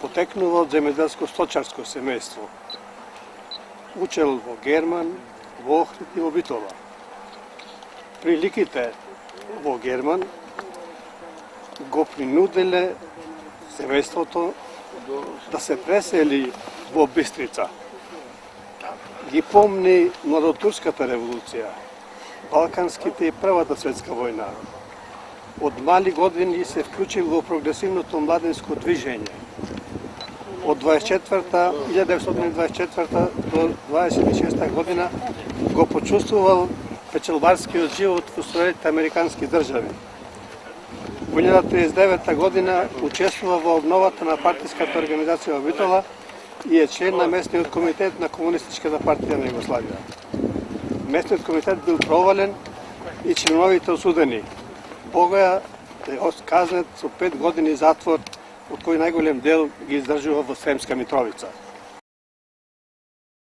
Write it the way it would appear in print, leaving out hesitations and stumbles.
Потекнува од земјоделско-сточарско семејство. Учел во Герман, во Охрид и во Битола. Приликите во Герман го принуделе семејството да се пресели во Бистрица. Ги помни младотурската револуција, Балканските и Првата светска војна. Од мали години се вклучил во прогресивното младинско движење. Од 1924 до 26 година го почувствувал печелбарскиот живот во Соединетите американски држави. Во 1939 година учествува во обновата на партиската организација во Битола и е член на местниот комитет на Комунистичката партија на Југославија. Местниот комитет бил провален и членовите осудени. Богоја е казнет со 5 години затвор, од кој најголем дел ги издржува во Сремска Митровица.